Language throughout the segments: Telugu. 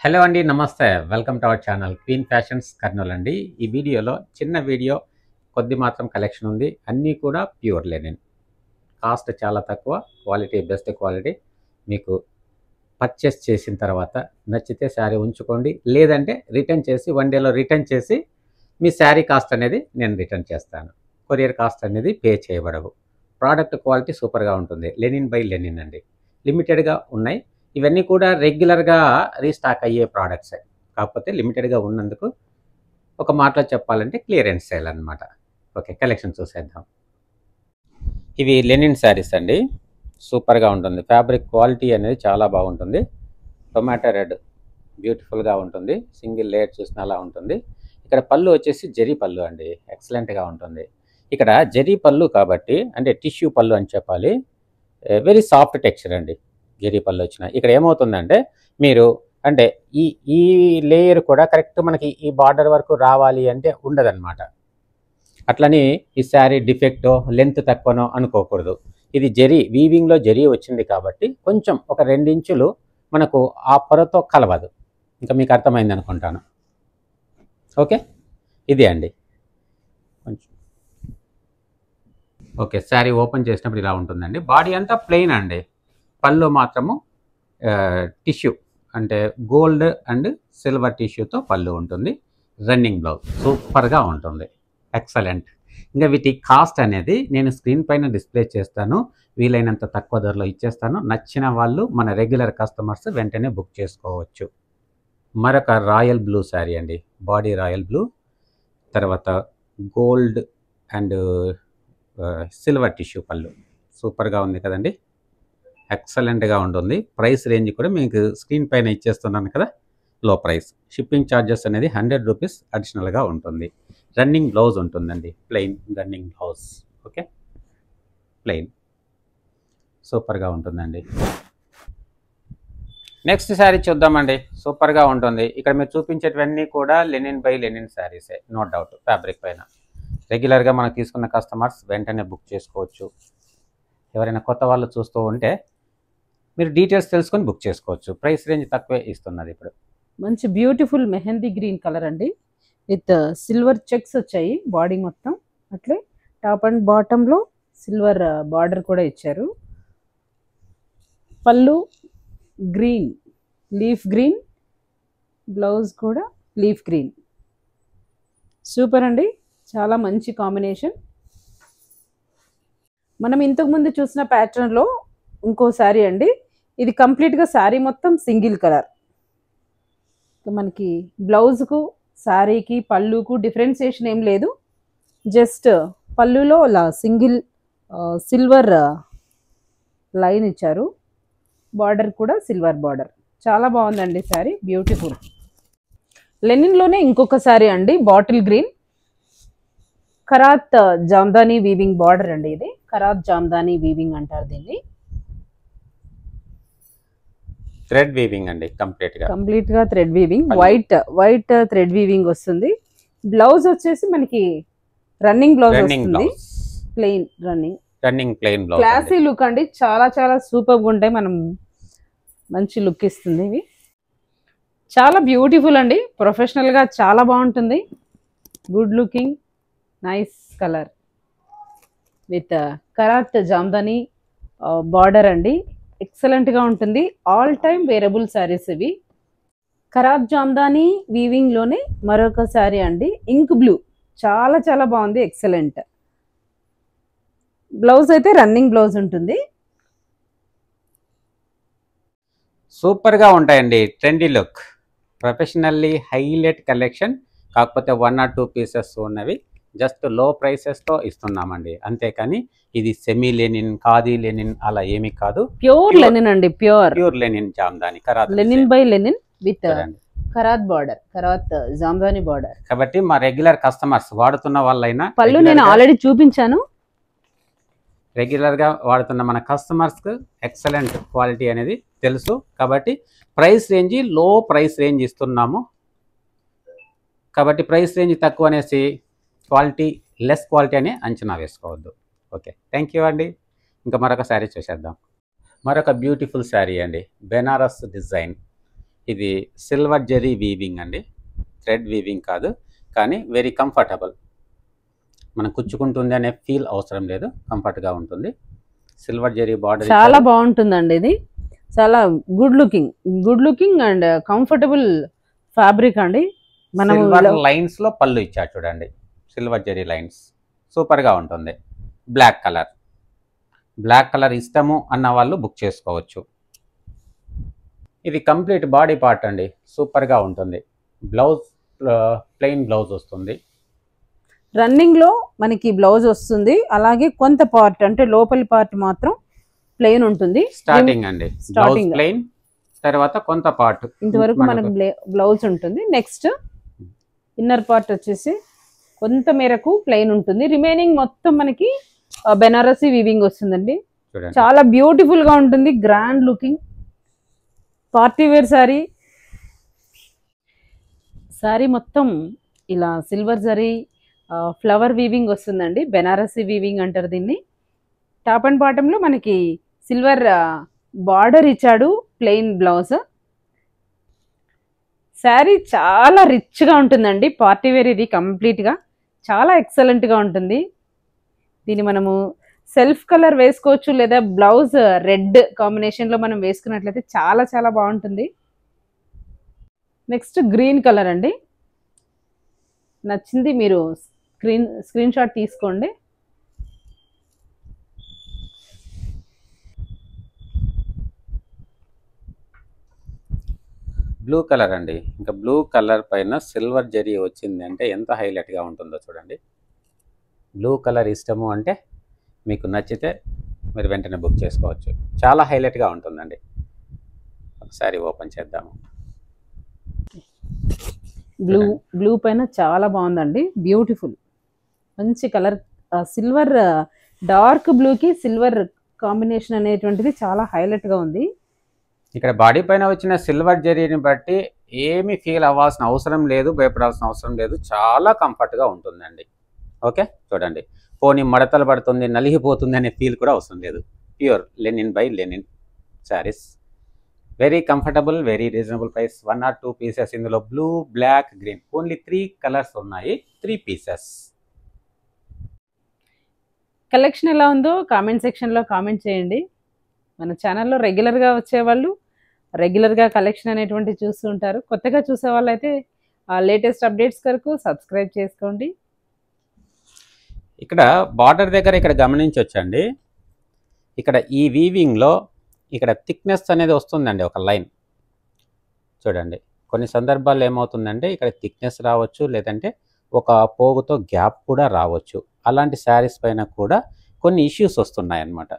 హలో అండి, నమస్తే. Welcome to our channel queen fashions Kurnool అండి. ఈ వీడియోలో చిన్న వీడియో, కొద్ది మాత్రం కలెక్షన్ ఉంది. అన్నీ కూడా ప్యూర్ లెనిన్, కాస్ట్ చాలా తక్కువ, క్వాలిటీ బెస్ట్ క్వాలిటీ. మీకు పర్చేస్ చేసిన తర్వాత నచ్చితే శారీ ఉంచుకోండి, లేదంటే రిటర్న్ చేసి 1 డేలో రిటర్న్ చేసి మీ శారీ కాస్ట్ అనేది నేను రిటర్న్ చేస్తాను. కొరియర్ కాస్ట్ అనేది పే చేయబడవు. ప్రోడక్ట్ క్వాలిటీ సూపర్గా ఉంటుంది. లెనిన్ బై లెనిన్ అండి. లిమిటెడ్గా ఉన్నాయి. ఇవన్నీ కూడా రెగ్యులర్గా రీస్టాక్ అయ్యే ప్రోడక్ట్సే, కాకపోతే లిమిటెడ్గా ఉన్నందుకు ఒక మాటలో చెప్పాలంటే క్లియరెన్స్ సేల్ అనమాట. ఓకే, కలెక్షన్ చూసేద్దాం. ఇవి లెనిన్ శారీస్ అండి. సూపర్గా ఉంటుంది. ఫ్యాబ్రిక్ క్వాలిటీ అనేది చాలా బాగుంటుంది. టొమాటో రెడ్ బ్యూటిఫుల్గా ఉంటుంది. సింగిల్ లేయర్ చూసిన అలా ఉంటుంది. ఇక్కడ పళ్ళు వచ్చేసి జరీ పళ్ళు అండి, ఎక్సలెంట్గా ఉంటుంది. ఇక్కడ జరీ పళ్ళు కాబట్టి అంటే టిష్యూ పళ్ళు అని చెప్పాలి. వెరీ సాఫ్ట్ టెక్స్చర్ అండి. జరీ పళ్ళు వచ్చిన ఇక్కడ ఏమవుతుందంటే మీరు అంటే ఈ లేయర్ కూడా కరెక్ట్ మనకి ఈ బార్డర్ వరకు రావాలి అంటే ఉండదన్నమాట. అట్లని ఈ శారీ డిఫెక్టో లెంత్ తక్కువనో అనుకోకూడదు. ఇది జరీ వీవింగ్లో జరీ వచ్చింది కాబట్టి కొంచెం ఒక 2 ఇంచులు మనకు ఆ పొరతో కలవదు. ఇంకా మీకు అర్థమైంది అనుకుంటాను. ఓకే, ఇది అండి కొంచెం. ఓకే, శారీ ఓపెన్ చేసినప్పుడు ఇలా ఉంటుందండి. బాడీ అంతా ప్లెయిన్ అండి. పళ్ళు మాత్రము టిష్యూ అంటే గోల్డ్ అండ్ సిల్వర్ టిష్యూతో పళ్ళు ఉంటుంది. రన్నింగ్ బ్లౌజ్ సూపర్గా ఉంటుంది, ఎక్సలెంట్. ఇంకా వీటి కాస్ట్ అనేది నేను స్క్రీన్ పైన డిస్ప్లే చేస్తాను. వీలైనంత తక్కువ ధరలో ఇచ్చేస్తాను. నచ్చిన వాళ్ళు మన రెగ్యులర్ కస్టమర్స్ వెంటనే బుక్ చేసుకోవచ్చు. మరొక రాయల్ బ్లూ శారీ అండి. బాడీ రాయల్ బ్లూ, తర్వాత గోల్డ్ అండ్ సిల్వర్ టిష్యూ పళ్ళు. సూపర్గా ఉంది కదండి, ఎక్సలెంట్గా ఉంటుంది. ప్రైస్ రేంజ్ కూడా మీకు స్క్రీన్ పైన ఇచ్చేస్తున్నాను కదా, లో ప్రైస్. షిప్పింగ్ ఛార్జెస్ అనేది 100 రూపీస్ అడిషనల్గా ఉంటుంది. రన్నింగ్ బ్లౌజ్ ఉంటుందండి, plain running blouse. Okay, plain సూపర్గా ఉంటుందండి. నెక్స్ట్ శారీ చూద్దామండి. సూపర్గా ఉంటుంది. ఇక్కడ మీరు చూపించేటివన్నీ కూడా లెనిన్ బై లెనిన్ శారీసే, నో డౌట్. ఫ్యాబ్రిక్ పైన రెగ్యులర్గా మనం తీసుకున్న కస్టమర్స్ వెంటనే బుక్ చేసుకోవచ్చు. ఎవరైనా కొత్త వాళ్ళు చూస్తూ ఉంటే మీరు డీటెయిల్స్ తెలుసుకొని బుక్ చేసుకోవచ్చు. ప్రైస్ రేంజ్ తక్కువే ఇస్తున్నది. ఇప్పుడు మంచి బ్యూటిఫుల్ మెహందీ గ్రీన్ కలర్ అండి, విత్ సిల్వర్ చెక్స్ వచ్చాయి బాడీ మొత్తం. అట్లే టాప్ అండ్ బాటంలో సిల్వర్ బార్డర్ కూడా ఇచ్చారు. పళ్ళు గ్రీన్, లీఫ్ గ్రీన్, బ్లౌజ్ కూడా లీఫ్ గ్రీన్. సూపర్ అండి, చాలా మంచి కాంబినేషన్. మనం ఇంతకుముందు చూసిన ప్యాటర్న్లో ఇంకో శారీ అండి. ఇది కంప్లీట్గా శారీ మొత్తం సింగిల్ కలర్. మనకి బ్లౌజ్కు శారీకి పళ్ళుకు డిఫరెన్సియేషన్ ఏం లేదు. జస్ట్ పళ్ళులో ఇలా సింగిల్ సిల్వర్ లైన్ ఇచ్చారు. బార్డర్ కూడా సిల్వర్ బార్డర్. చాలా బాగుందండి శారీ, బ్యూటిఫుల్. లెనిన్లోనే ఇంకొక శారీ అండి, bottle green, Kharat Jamdani weaving border అండి. ఇది ఖరాత్ జామ్దానీ వీవింగ్ అంటారు దీన్ని. థ్రెడ్ వీవింగ్ అండి, కంప్లీట్ గా thread weaving. White thread weaving వస్తుంది. బ్లౌజ్ వచ్చేసి మనకి రన్నింగ్ బ్లౌజ్ వస్తుంది, plain running plain blouse. Classy look అండి, చాలా చాలా సూపర్ గా ఉంటాయి. మనం మంచి లుక్ ఇస్తుంది. ఇవి చాలా బ్యూటిఫుల్ అండి, ప్రొఫెషనల్ గా చాలా బాగుంటుంది. Good looking, nice colour with Kharat Jamdani border అండి. ఎక్సలెంట్గా ఉంటుంది. ఆల్ టైమ్ వేరబుల్ శారీస్ ఇవి. ఖరాత్ జామ్దానీ వీవింగ్లోనే మరొక శారీ అండి, ఇంక్ బ్లూ. చాలా చాలా బాగుంది, ఎక్సలెంట్. బ్లౌజ్ అయితే రన్నింగ్ బ్లౌజ్ ఉంటుంది. సూపర్గా ఉంటాయండి. Trendy look, professionally highlight collection. కాకపోతే 1 or 2 పీసెస్ ఉన్నవి. జస్ట్ లో ప్రైసెస్తో ఇస్తున్నామండి, అంతేకాని ఇది సెమీ లెనిన్, ఖాదీ లెనిన్ అలా ఏమీ కాదు. ప్యూర్ లెనిన్ అండి, pure linen Jamdani Kharat, linen by linen with Kharat border, Kharat Jamdani border. కాబట్టి మా రెగ్యులర్ కస్టమర్స్ వాడుతున్న వాళ్ళైనా, పళ్ళు నేను ఆల్రెడీ చూపించాను, రెగ్యులర్గా వాడుతున్న మన కస్టమర్స్కి ఎక్సలెంట్ క్వాలిటీ అనేది తెలుసు. కాబట్టి ప్రైస్ రేంజ్ లో ప్రైస్ రేంజ్ ఇస్తున్నాము. కాబట్టి ప్రైస్ రేంజ్ తక్కువ అనేసి క్వాలిటీ లెస్ క్వాలిటీ అని అంచనా వేసుకోవద్దు. ఓకే, థ్యాంక్ యూ అండి. ఇంకా మరొక శారీ చూసేద్దాం. మరొక బ్యూటిఫుల్ శారీ అండి, బెనారస్ డిజైన్. ఇది సిల్వర్ జెరీ వీవింగ్ అండి, థ్రెడ్ వీవింగ్ కాదు, కానీ వెరీ కంఫర్టబుల్. మనం కుచ్చుకుంటుంది అనే ఫీల్ అవసరం లేదు, కంఫర్ట్గా ఉంటుంది. సిల్వర్ జెరీ బార్డర్ చాలా బాగుంటుందండి. ఇది చాలా good looking and comfortable fabric అండి. మనం సిల్వర్ లైన్స్ లో పళ్ళు ఇచ్చారు చూడండి, సిల్వర్ జెరీ లైన్స్ సూపర్గా ఉంటుంది. బ్లాక్ కలర్ ఇష్టము అన్న వాళ్ళు బుక్ చేసుకోవచ్చు. ఇది కంప్లీట్ బాడీ పార్ట్ అండి, సూపర్గా ఉంటుంది. బ్లౌజ్ ప్లెయిన్ బ్లౌజ్ వస్తుంది. రన్నింగ్ లో మనకి బ్లౌజ్ వస్తుంది, అలాగే కొంత పార్ట్ అంటే లోపలి పార్ట్ మాత్రం ప్లెయిన్ ఉంటుంది. స్టార్టింగ్ అండి బ్లౌజ్ ప్లెయిన్, తర్వాత కొంత పార్ట్ ఇంతవరకు మనకు బ్లౌజ్ ఉంటుంది. నెక్స్ట్ ఇన్నర్ పార్ట్ వచ్చేసి కొంత మేరకు ప్లెయిన్ ఉంటుంది. రిమైనింగ్ మొత్తం మనకి బెనారసీ వీవింగ్ వస్తుందండి. చాలా బ్యూటిఫుల్ గా ఉంటుంది, grand looking party wear sari మొత్తం ఇలా సిల్వర్ జరీ ఫ్లవర్ వీవింగ్ వస్తుందండి. బెనారసీ వీవింగ్ అంటారు దీన్ని. టాప్ అండ్ బాటమ్ లో మనకి సిల్వర్ బార్డర్ ఇచ్చాడు, ప్లెయిన్ బ్లౌజ్. శారీ చాలా రిచ్ గా ఉంటుందండి, పార్టీ వేర్ ఇది కంప్లీట్ గా చాలా ఎక్సలెంట్ గా ఉంటుంది. దీన్ని మనము సెల్ఫ్ కలర్ వేసుకోవచ్చు, లేదా బ్లౌజ్ రెడ్ కాంబినేషన్ లో మనం వేసుకున్నట్లయితే చాలా చాలా బాగుంటుంది. నెక్స్ట్ గ్రీన్ కలర్ అండి, నచ్చింది మీరు స్క్రీన్ షాట్ తీసుకోండి. బ్లూ కలర్ అండి, ఇంకా బ్లూ కలర్ పైన సిల్వర్ జరీ వచ్చింది అంటే ఎంత హైలైట్గా ఉంటుందో చూడండి. బ్లూ కలర్ ఇష్టము అంటే మీకు నచ్చితే మీరు వెంటనే బుక్ చేసుకోవచ్చు, చాలా హైలైట్గా ఉంటుందండి. ఒకసారి ఓపెన్ చేద్దాము. బ్లూ పైన చాలా బాగుందండి, బ్యూటిఫుల్ మంచి కలర్. సిల్వర్ డార్క్ బ్లూకి సిల్వర్ కాంబినేషన్ అనేటువంటిది చాలా హైలైట్గా ఉంది. ఇక్కడ బాడీ పైన వచ్చిన సిల్వర్ జరీని బట్టి ఏమి ఫీల్ అవ్వాల్సిన అవసరం లేదు, భయపడాల్సిన అవసరం లేదు, చాలా కంఫర్ట్గా ఉంటుందండి. ఓకే చూడండి, పోనీ మడతలు పడుతుంది, నలిగిపోతుంది అనే ఫీల్ కూడా అవసరం లేదు. Pure linen by linen sarees, very comfortable, very reasonable price. 1 or 2 pieces. ఇందులో blue, black, green only 3 colours ఉన్నాయి, 3 పీసెస్. కలెక్షన్ ఎలా ఉందో కామెంట్ సెక్షన్లో కామెంట్ చేయండి. మన ఛానల్లో రెగ్యులర్గా వచ్చేవాళ్ళు రెగ్యులర్గా కలెక్షన్ అనేటువంటి చూస్తూ ఉంటారు. కొత్తగా చూసే వాళ్ళు అయితే లేటెస్ట్ అప్డేట్స్ కొరకు సబ్స్క్రైబ్ చేసుకోండి. ఇక్కడ బార్డర్ దగ్గర ఇక్కడ గమనించవచ్చండి, ఇక్కడ ఈ వీవింగ్లో ఇక్కడ థిక్నెస్ అనేది వస్తుందండి, ఒక లైన్ చూడండి. కొన్ని సందర్భాల్లో ఏమవుతుందంటే ఇక్కడ థిక్నెస్ రావచ్చు, లేదంటే ఒక పోగుతో గ్యాప్ కూడా రావచ్చు. అలాంటి శారీస్ పైన కూడా కొన్ని ఇష్యూస్ వస్తున్నాయి అన్నమాట.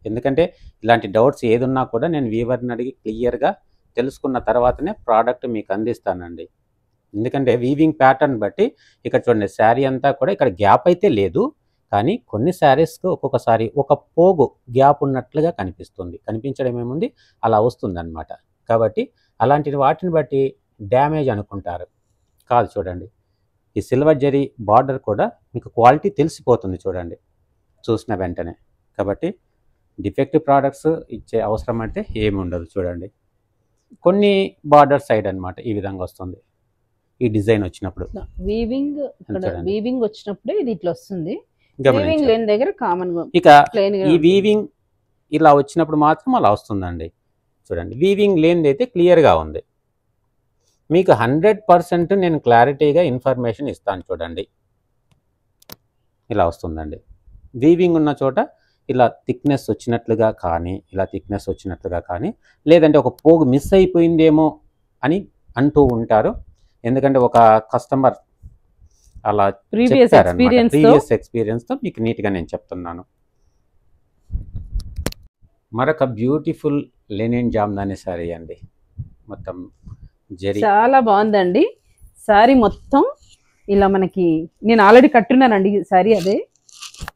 ఎందుకంటే ఇలాంటి డౌట్స్ ఏదున్నా కూడా నేను వీవర్ని అడిగి క్లియర్గా తెలుసుకున్న తర్వాతనే ప్రోడక్ట్ మీకు అందిస్తానండి. ఎందుకంటే వీవింగ్ ప్యాటర్న్ బట్టి ఇక్కడ చూడండి, శారీ అంతా కూడా ఇక్కడ గ్యాప్ అయితే లేదు, కానీ కొన్ని శారీస్కి ఒక్కొక్కసారి ఒక పోగు గ్యాప్ ఉన్నట్లుగా కనిపిస్తుంది. కనిపించడం ఏముంది, అలా వస్తుంది అన్నమాట. కాబట్టి అలాంటి వాటిని బట్టి డ్యామేజ్ అనుకుంటారు, కాదు. చూడండి, ఈ సిల్వర్ జరీ బార్డర్ కూడా మీకు క్వాలిటీ తెలిసిపోతుంది చూడండి చూసిన వెంటనే. కాబట్టి డిఫెక్టివ్ ప్రోడక్ట్స్ ఇచ్చే అవసరం అంటే ఏమి ఉండదు. చూడండి, కొన్ని బార్డర్ సైడ్ అన్నమాట ఈ విధంగా వస్తుంది ఈ డిజైన్ వచ్చినప్పుడు. వీవింగ్ వచ్చినప్పుడే ఇది ఇట్లా వస్తుంది. వీవింగ్ లేని దగ్గర కామన్ గా ఇక ఈ వీవింగ్ ఇలా వచ్చినప్పుడు మాత్రం అలా వస్తుందండి. చూడండి, వీవింగ్ లేనిది అయితే క్లియర్గా ఉంది. మీకు 100% నేను క్లారిటీగా ఇన్ఫర్మేషన్ ఇస్తాను. చూడండి, ఇలా వస్తుందండి. వీవింగ్ ఉన్న చోట ఇలా థిక్నెస్ వచ్చినట్లుగా కానీ, ఇలా థిక్నెస్ వచ్చినట్లుగా కానీ, లేదంటే ఒక పోగు మిస్ అయిపోయిందేమో అని అంటూ ఉంటారు. ఎందుకంటే ఒక కస్టమర్ అలా ప్రీవియస్ ఎక్స్పీరియన్స్తో మీకు నీట్గా నేను చెప్తున్నాను. మరొక బ్యూటిఫుల్ లెనిన్ జామ్దాని శారీ అండి, మొత్తం జరీ చాలా బాగుందండి. శారీ మొత్తం ఇలా మనకి, నేను ఆల్రెడీ కట్టున్నానండి శారీ, అదే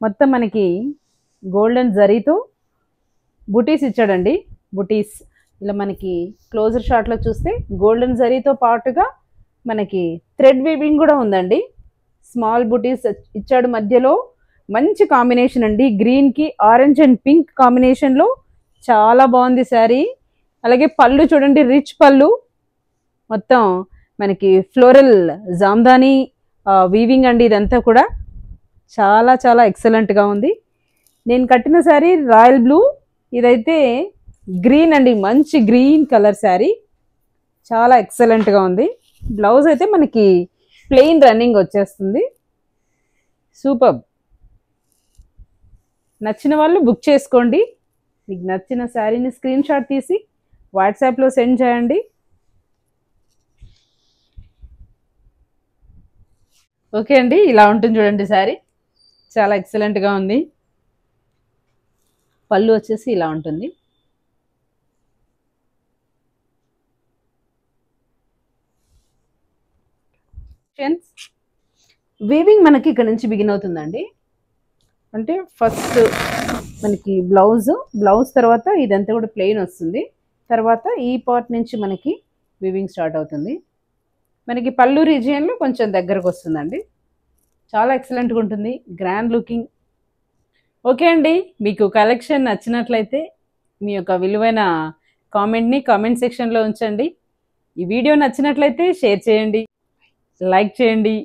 మొత్తం మనకి గోల్డెన్ జరీతో బుటీస్ ఇచ్చాడండి. బుటీస్ ఇలా మనకి క్లోజర్ షాట్లో చూస్తే గోల్డెన్ జరీతో పాటుగా మనకి థ్రెడ్ వీవింగ్ కూడా ఉందండి. స్మాల్ బుటీస్ ఇచ్చాడు మధ్యలో. మంచి కాంబినేషన్ అండి, గ్రీన్కి ఆరెంజ్ అండ్ పింక్ కాంబినేషన్లో చాలా బాగుంది శారీ. అలాగే పళ్ళు చూడండి, రిచ్ పళ్ళు, మొత్తం మనకి ఫ్లోరల్ జామ్దాని వీవింగ్ అండి. ఇదంతా కూడా చాలా చాలా ఎక్సలెంట్గా ఉంది. నేను కట్టిన శారీ రాయల్ బ్లూ, ఇదైతే గ్రీన్ అండి, మంచి గ్రీన్ కలర్ శారీ, చాలా ఎక్సలెంట్గా ఉంది. బ్లౌజ్ అయితే మనకి ప్లెయిన్ రన్నింగ్ వచ్చేస్తుంది. సూపర్. నచ్చిన వాళ్ళు బుక్ చేసుకోండి. మీకు నచ్చిన శారీని స్క్రీన్ షాట్ తీసి వాట్సాప్లో సెండ్ చేయండి. ఓకే అండి, ఇలా ఉంటుంది చూడండి శారీ, చాలా ఎక్సలెంట్గా ఉంది. పళ్ళు వచ్చేసి ఇలా ఉంటుంది. వీవింగ్ మనకి ఇక్కడ నుంచి బిగిన్ అవుతుందండి. అంటే ఫస్ట్ మనకి బ్లౌజ్ తర్వాత ఇదంతా కూడా ప్లెయిన్ వస్తుంది. తర్వాత ఈ పార్ట్ నుంచి మనకి వీవింగ్ స్టార్ట్ అవుతుంది. మనకి పళ్ళు రీజియన్లో కొంచెం దగ్గరకు వస్తుందండి. చాలా ఎక్సలెంట్గా ఉంటుంది, గ్రాండ్ లుకింగ్. ఓకే అండి, మీకు కలెక్షన్ నచ్చినట్లయితే మీ యొక్క విలువైన కామెంట్ని కామెంట్ సెక్షన్లో ఉంచండి. ఈ వీడియో నచ్చినట్లయితే షేర్ చేయండి, లైక్ చేయండి,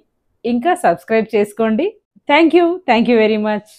ఇంకా సబ్స్క్రైబ్ చేసుకోండి. Thank you very much.